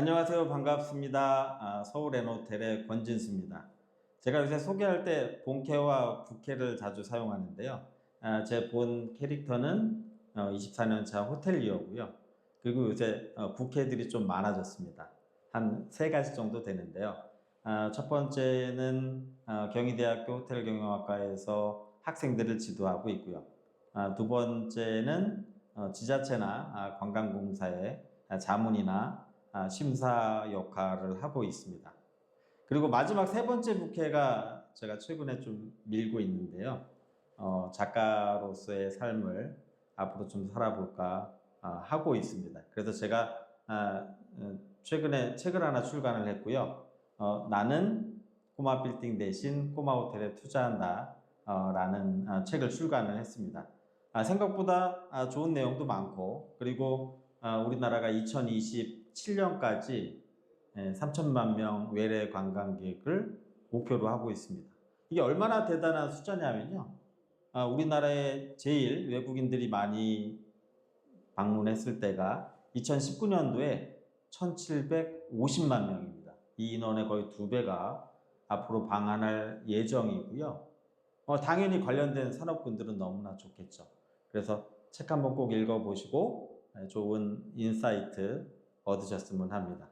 안녕하세요. 반갑습니다. 서울에노텔의 권진수입니다. 제가 요새 소개할 때 본캐와 부캐를 자주 사용하는데요. 제 본 캐릭터는 24년차 호텔리어고요. 그리고 요새 부캐들이 좀 많아졌습니다. 한 3가지 정도 되는데요. 첫 번째는 경희대학교 호텔경영학과에서 학생들을 지도하고 있고요. 두 번째는 지자체나 관광공사의 자문이나 심사 역할을 하고 있습니다. 그리고 마지막 3번째 부캐가 제가 최근에 좀 밀고 있는데요. 작가로서의 삶을 앞으로 좀 살아볼까 하고 있습니다. 그래서 제가 최근에 책을 하나 출간을 했고요. 나는 꼬마 빌딩 대신 꼬마 호텔에 투자한다 라는 책을 출간을 했습니다. 생각보다 좋은 내용도 많고, 그리고 우리나라가 2027년까지 3천만 명 외래 관광객을 목표로 하고 있습니다. 이게 얼마나 대단한 숫자냐면요. 우리나라에 제일 외국인들이 많이 방문했을 때가 2019년도에 1750만 명입니다. 이 인원의 거의 2배가 앞으로 방한할 예정이고요. 당연히 관련된 산업군들은 너무나 좋겠죠. 그래서 책 한번 꼭 읽어보시고 좋은 인사이트 얻으셨으면 합니다.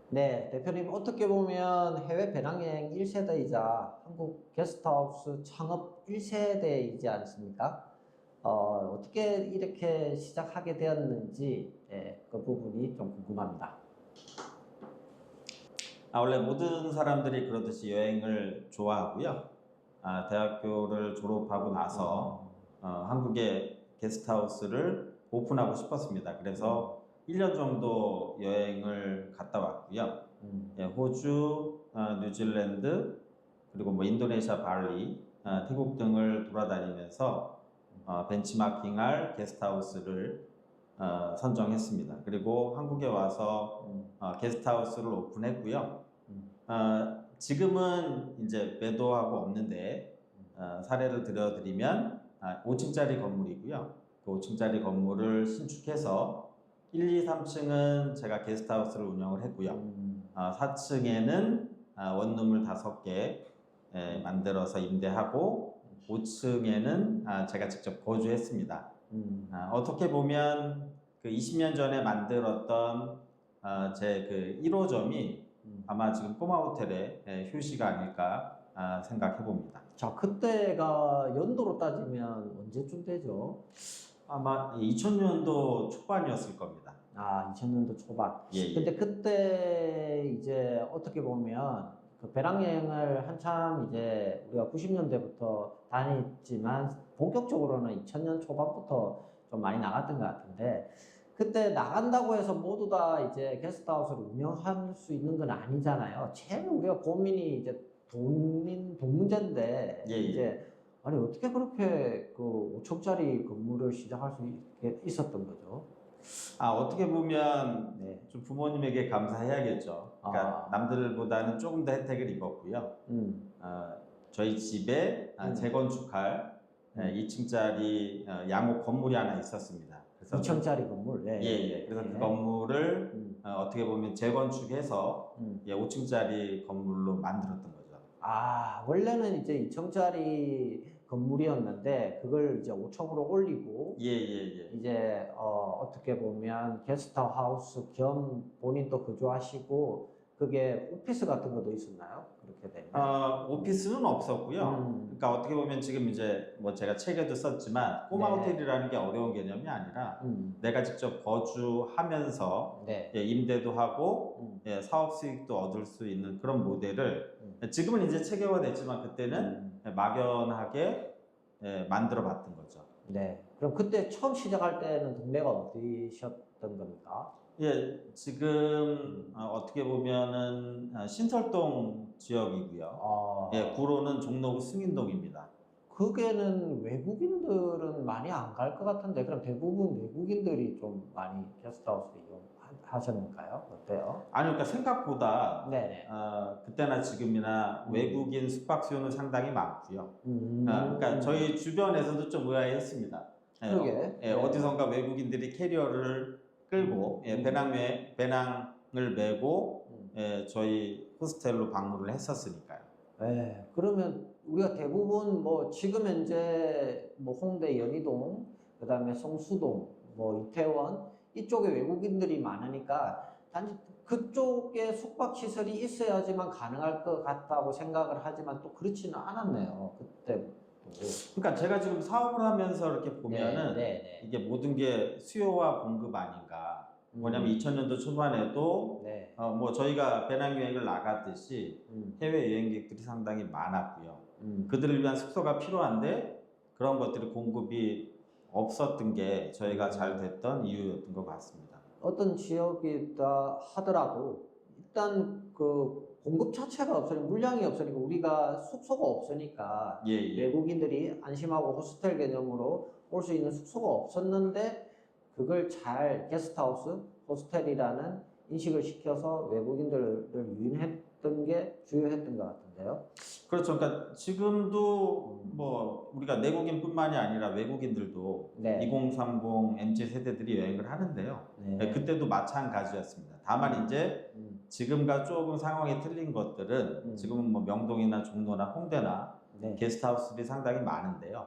네, 대표님 어떻게 보면 해외 배낭여행 1세대이자 한국 게스트하우스 창업 1세대이지 않습니까? 어떻게 이렇게 시작하게 되었는지 그 부분이 좀 궁금합니다. 원래 모든 사람들이 그러듯이 여행을 좋아하고요. 대학교를 졸업하고 나서 한국에 게스트하우스를 오픈하고 싶었습니다. 그래서 1년 정도 여행을 갔다 왔고요. 호주, 뉴질랜드, 그리고 뭐 인도네시아 발리, 태국 등을 돌아다니면서 벤치마킹할 게스트하우스를 선정했습니다. 그리고 한국에 와서 게스트하우스를 오픈했고요. 지금은 이제 매도하고 없는데 사례를 들어드리면 5층짜리 건물이고요. 그 5층짜리 건물을 신축해서 1, 2, 3층은 제가 게스트하우스를 운영을 했고요. 4층에는 원룸을 5개 만들어서 임대하고 5층에는 제가 직접 거주했습니다. 어떻게 보면 그 20년 전에 만들었던 제 그 1호점이 아마 지금 꼬마 호텔의 효시가 아닐까 생각해 봅니다. 자, 그때가 연도로 따지면 언제쯤 되죠? 아마 2000년도 초반이었을 겁니다. 2000년도 초반. 예. 근데 그때 이제 어떻게 보면 그 배낭여행을 한참 이제 우리가 90년대부터 다녔지만 본격적으로는 2000년 초반부터 좀 많이 나갔던 것 같은데, 그때 나간다고 해서 모두 다 이제 게스트하우스를 운영할 수 있는 건 아니잖아요. 제일 우리가 고민이 이제 돈 문제인데, 예. 이제 아니 어떻게 그렇게 그 5층짜리 건물을 시작할 수 있었던 거죠? 어떻게 보면 네. 좀 부모님에게 감사해야겠죠. 그러니까 남들보다는 조금 더 혜택을 입었고요. 저희 집에 재건축할 2층짜리 양옥 건물이 하나 있었습니다. 그래서 2층짜리 건물? 네. 예. 그래서 그 건물을 어떻게 보면 재건축해서 5층짜리 건물로 만들었던 거죠. 원래는 이제 2층짜리 건물이었는데 그걸 이제 5층으로 올리고 예. 이제 어떻게 보면 게스트하우스 겸 본인도 거주하시고 그게 오피스 같은 것도 있었나요? 그렇게 되면? 오피스는 없었고요. 그러니까 어떻게 보면 지금 이제 뭐 제가 책에도 썼지만 꼬마 호텔이라는 게 어려운 개념이 아니라 내가 직접 거주하면서 임대도 하고 사업 수익도 얻을 수 있는 그런 모델을 지금은 이제 체계화됐지만 그때는 막연하게 만들어 봤던 거죠. 네. 그럼 그때 처음 시작할 때는 동네가 어디셨던 겁니까? 예, 지금 어떻게 보면은 신설동 지역이고요. 구로는 종로구 승인동입니다. 거기에는 외국인들은 많이 안 갈 것 같은데 그럼 대부분 외국인들이 좀 많이 게스트하우스 이용하셨는가요? 어때요? 아니, 그러니까 생각보다 네네. 그때나 지금이나 외국인 숙박 수요는 상당히 많고요. 그러니까 저희 주변에서도 좀 의아해했습니다. 그러게. 어디선가 외국인들이 캐리어를 끌고 배낭을 메고 저희 호스텔로 방문을 했었으니까요. 네, 그러면 우리가 대부분 뭐 지금 현재 뭐 홍대 연희동, 그다음에 성수동, 뭐 이태원 이쪽에 외국인들이 많으니까 단지 그쪽에 숙박 시설이 있어야지만 가능할 것 같다고 생각을 하지만 또 그렇지는 않았네요. 그때. 그러니까 제가 지금 사업을 하면서 이렇게 보면은 이게 모든 게 수요와 공급 아닌가. 뭐냐면 2000년도 초반에도 뭐 저희가 배낭여행을 나갔듯이 해외 여행객들이 상당히 많았고요. 그들을 위한 숙소가 필요한데 그런 것들이 공급이 없었던 게 저희가 잘 됐던 이유였던 것 같습니다. 어떤 지역이다 하더라도 일단 그 공급 자체가 없으니까 물량이 없으니까 우리가 숙소가 없으니까 외국인들이 안심하고 호스텔 개념으로 올 수 있는 숙소가 없었는데 그걸 잘 게스트하우스, 호스텔이라는 인식을 시켜서 외국인들을 유인했던 게 주요했던 것 같은데요. 그렇죠. 그러니까 지금도 뭐 우리가 내국인뿐만이 아니라 외국인들도 2030 MZ 세대들이 여행을 하는데요. 그때도 마찬가지였습니다. 다만 이제 지금과 조금 상황이 틀린 것들은 지금은 뭐 명동이나 종로나 홍대나 게스트하우스들이 상당히 많은데요.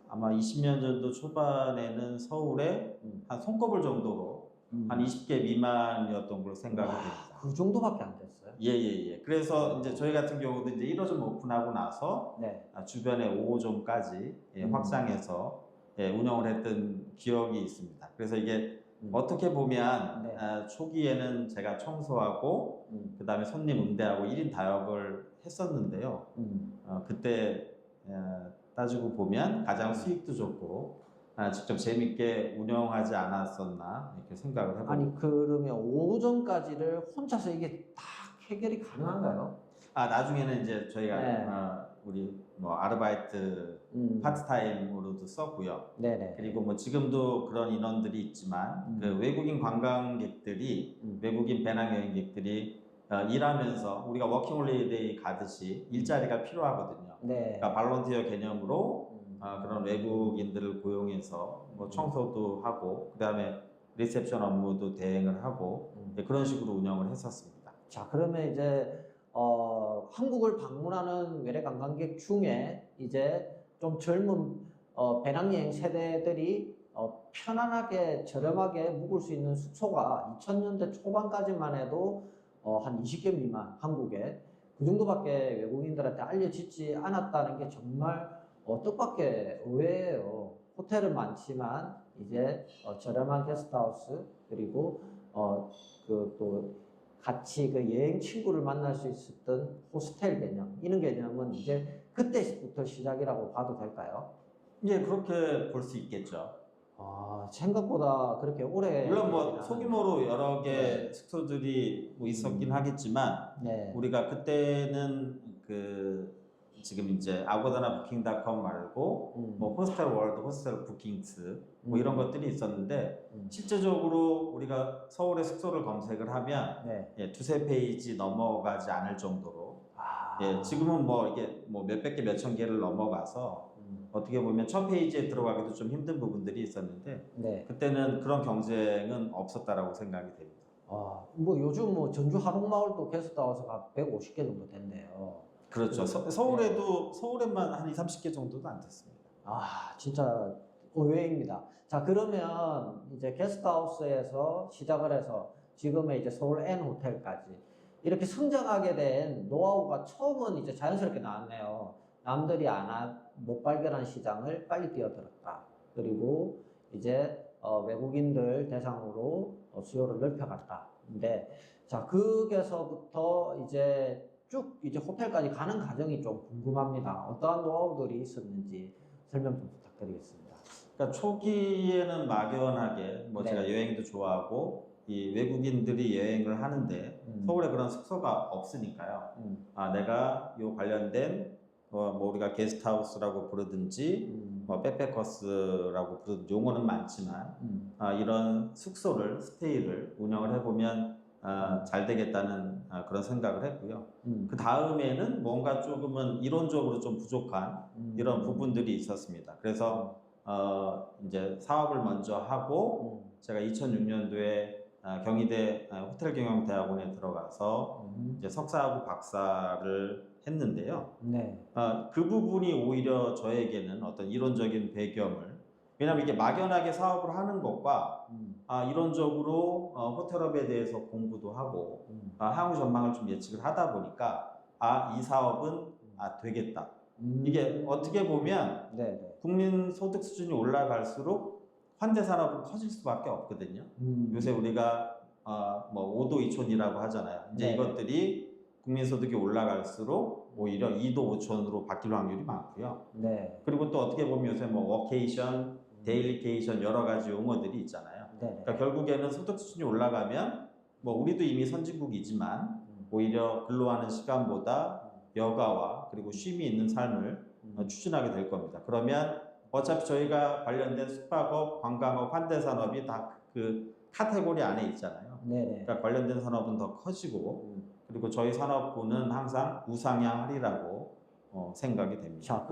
아마 20년 전도 초반에는 서울에 한 손꼽을 정도로 한 20개 미만이었던 걸로 생각이 됩니다. 그 정도밖에 안 됐어요? 예. 그래서 이제 저희 같은 경우도 이제 1호점 오픈하고 나서 주변에 5호점까지 확장해서 운영을 했던 기억이 있습니다. 그래서 이게 어떻게 보면 초기에는 제가 청소하고 그다음에 손님 응대하고 1인 다역을 했었는데요. 그때 따지고 보면 가장 수익도 좋고 직접 재밌게 운영하지 않았었나 이렇게 생각을 해봅니다. 아니 그러면 5호점까지를 혼자서 이게 다 해결이 가능한가요? 나중에는 이제 저희가 우리 뭐 아르바이트 파트타임으로도 썼고요. 그리고 뭐 지금도 그런 인원들이 있지만 그 외국인 관광객들이 외국인 배낭여행객들이 일하면서 우리가 워킹홀리데이 가듯이 일자리가 필요하거든요. 그러니까 발런티어 개념으로 그런 외국인들을 고용해서 뭐 청소도 하고 그다음에 리셉션 업무도 대행을 하고 그런 식으로 운영을 했었습니다. 자, 그러면 이제 한국을 방문하는 외래 관광객 중에 이제 좀 젊은 배낭여행 세대들이 편안하게 저렴하게 묵을 수 있는 숙소가 2000년대 초반까지만 해도 한 20개 미만 한국에 그 정도밖에 외국인들한테 알려지지 않았다는 게 정말 뜻밖의 의외예요. 호텔은 많지만 이제 저렴한 게스트하우스 그리고 그 또 같이 그 여행 친구를 만날 수 있었던 호스텔 개념 이런 개념은 이제 그때부터 시작이라고 봐도 될까요? 예, 그렇게 볼 수 있겠죠. 생각보다 그렇게 오래 물론 뭐 소규모로 여러 개 숙소들이 뭐 있었긴 하겠지만 우리가 그때는 그 지금 이제 아고다나 부킹닷컴 말고 뭐 호스텔 월드, 호스텔 부킹스 뭐 이런 것들이 있었는데 실제적으로 우리가 서울의 숙소를 검색을 하면 두세 페이지 넘어가지 않을 정도로 지금은 뭐 이게 뭐 몇백 개, 몇천 개를 넘어가서 어떻게 보면 첫 페이지에 들어가기도 좀 힘든 부분들이 있었는데 그때는 그런 경쟁은 없었다라고 생각이 됩니다. 뭐 요즘 뭐 전주 한옥마을도 게스트하우스가 150개 정도 된대요. 그렇죠. 서울에만 한 20, 30개 정도도 안 됐습니다. 진짜 의외입니다. 자, 그러면 이제 게스트하우스에서 시작을 해서 지금의 이제 서울 N 호텔까지 이렇게 성장하게 된 노하우가 처음은 이제 자연스럽게 나왔네요. 남들이 못 발견한 시장을 빨리 뛰어들었다. 그리고 이제 외국인들 대상으로 수요를 넓혀갔다. 근데 자, 거기서부터 이제 쭉 이제 호텔까지 가는 과정이 좀 궁금합니다. 어떠한 노하우들이 있었는지 설명 좀 부탁드리겠습니다. 그러니까 초기에는 막연하게 뭐 제가 여행도 좋아하고 이 외국인들이 여행을 하는데 서울에 그런 숙소가 없으니까요. 내가 요 관련된 뭐 우리가 게스트하우스라고 부르든지 뭐 백패커스라고 부르든 용어는 많지만 이런 숙소를 스테이를 운영을 해보면 잘 되겠다는 그런 생각을 했고요. 그 다음에는 뭔가 조금은 이론적으로 좀 부족한 이런 부분들이 있었습니다. 그래서 이제 사업을 먼저 하고 제가 2006년도에 경희대 호텔경영대학원에 들어가서 이제 석사하고 박사를 했는데요. 네. 그 부분이 오히려 저에게는 어떤 이론적인 배경을, 왜냐하면 이게 막연하게 사업을 하는 것과 이론적으로 호텔업에 대해서 공부도 하고 향후 전망을 좀 예측을 하다 보니까 이 사업은 되겠다. 이게 어떻게 보면 네. 국민 소득 수준이 올라갈수록 환대 산업은 커질 수밖에 없거든요. 요새 우리가 뭐 5도 2촌이라고 하잖아요. 이제 네. 이것들이 국민 소득이 올라갈수록 오히려 2도 5촌으로 바뀔 확률이 많고요. 네. 그리고 또 어떻게 보면 요새 뭐 워케이션, 데일리케이션 여러 가지 용어들이 있잖아요. 네. 그러니까 결국에는 소득 수준이 올라가면 뭐 우리도 이미 선진국이지만 오히려 근로하는 시간보다 여가와 그리고 쉼이 있는 삶을 추진하게 될 겁니다. 그러면 어차피 저희가 관련된 숙박업, 관광업, 환대산업이 다 그 카테고리 안에 있잖아요. 네. 그러니까 관련된 산업은 더 커지고 그리고 저희 산업군은 항상 우상향하리라고 생각이 됩니다. 자,